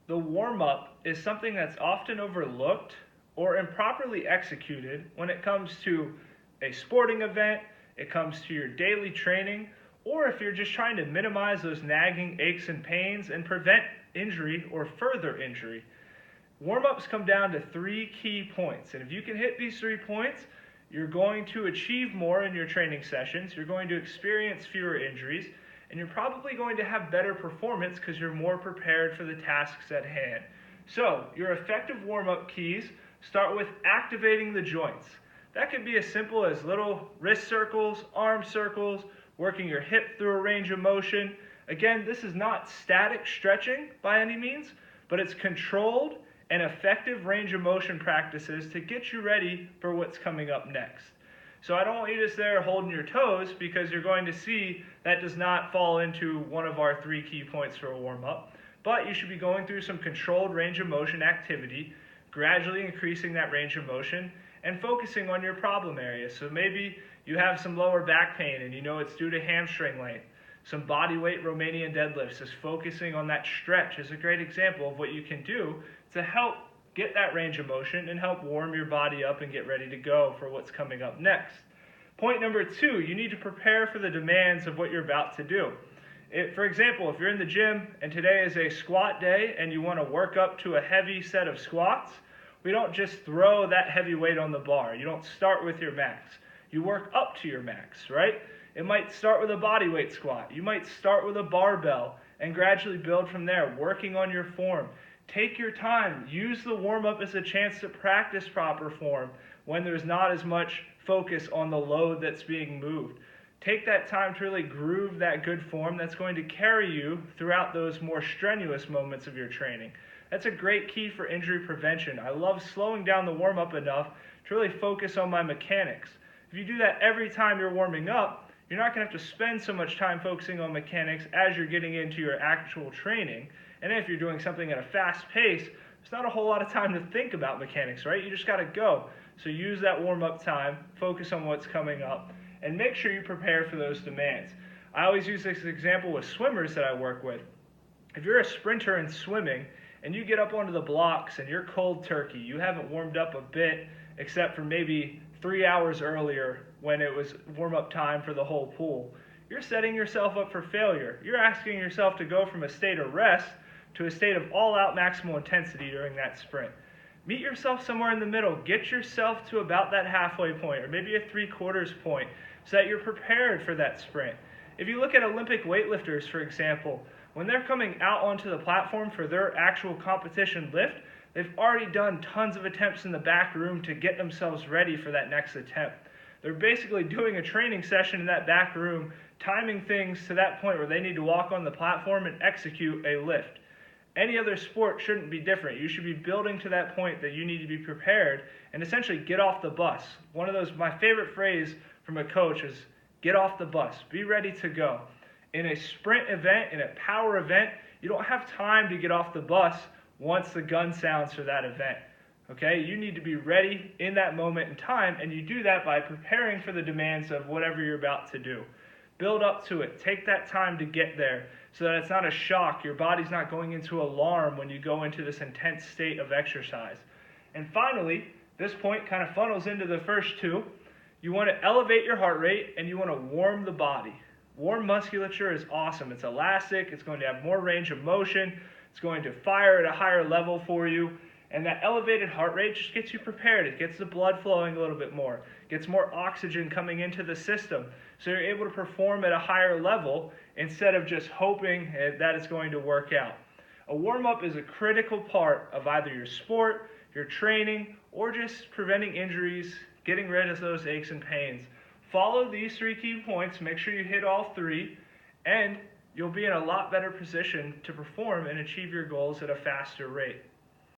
the warm-up is something that's often overlooked or improperly executed when it comes to a sporting event, it comes to your daily training, or if you're just trying to minimize those nagging aches and pains and prevent injury or further injury. Warm-ups come down to 3 key points, and if you can hit these 3 points, you're going to achieve more in your training sessions, you're going to experience fewer injuries, and you're probably going to have better performance because you're more prepared for the tasks at hand. So, your effective warm-up keys start with activating the joints. That could be as simple as little wrist circles, arm circles, working your hip through a range of motion. Again, this is not static stretching by any means, but it's controlled and effective range of motion practices to get you ready for what's coming up next. So I don't want you just there holding your toes, because you're going to see that does not fall into one of our 3 key points for a warm-up. But you should be going through some controlled range of motion activity, gradually increasing that range of motion, and focusing on your problem areas. So maybe you have some lower back pain and you know it's due to hamstring length. Some body weight Romanian deadlifts, is focusing on that stretch, is a great example of what you can do to help get that range of motion and help warm your body up and get ready to go for what's coming up next. Point number 2, you need to prepare for the demands of what you're about to do. For example, if you're in the gym and today is a squat day and you want to work up to a heavy set of squats, we don't just throw that heavy weight on the bar. You don't start with your max. You work up to your max, right? It might start with a body weight squat. You might start with a barbell and gradually build from there, working on your form. Take your time. Use the warm-up as a chance to practice proper form when there's not as much focus on the load that's being moved. Take that time to really groove that good form that's going to carry you throughout those more strenuous moments of your training. That's a great key for injury prevention. I love slowing down the warm-up enough to really focus on my mechanics. If you do that every time you're warming up, you're not going to have to spend so much time focusing on mechanics as you're getting into your actual training. And if you're doing something at a fast pace, there's not a whole lot of time to think about mechanics, right? You just got to go. So use that warm-up time, focus on what's coming up, and make sure you prepare for those demands. I always use this example with swimmers that I work with. If you're a sprinter in swimming and you get up onto the blocks and you're cold turkey, you haven't warmed up a bit except for maybe 3 hours earlier when it was warm-up time for the whole pool, you're setting yourself up for failure. You're asking yourself to go from a state of rest to a state of all-out maximal intensity during that sprint. Meet yourself somewhere in the middle. Get yourself to about that halfway point, or maybe a 3/4 point, so that you're prepared for that sprint. If you look at Olympic weightlifters, for example, when they're coming out onto the platform for their actual competition lift, they've already done tons of attempts in the back room to get themselves ready for that next attempt. They're basically doing a training session in that back room, timing things to that point where they need to walk on the platform and execute a lift. Any other sport shouldn't be different. You should be building to that point that you need to be prepared and essentially get off the bus. My favorite phrase from a coach is, get off the bus, be ready to go. In a sprint event, in a power event, you don't have time to get off the bus once the gun sounds for that event. Okay, you need to be ready in that moment in time, and you do that by preparing for the demands of whatever you're about to do. Build up to it. Take that time to get there so that it's not a shock. Your body's not going into alarm when you go into this intense state of exercise. And finally, this point kind of funnels into the first 2. You want to elevate your heart rate and you want to warm the body. Warm musculature is awesome. It's elastic. It's going to have more range of motion. It's going to fire at a higher level for you. And that elevated heart rate just gets you prepared. It gets the blood flowing a little bit more. Gets more oxygen coming into the system. So you're able to perform at a higher level instead of just hoping that it's going to work out. A warm-up is a critical part of either your sport, your training, or just preventing injuries, getting rid of those aches and pains. Follow these 3 key points. Make sure you hit all 3, and you'll be in a lot better position to perform and achieve your goals at a faster rate.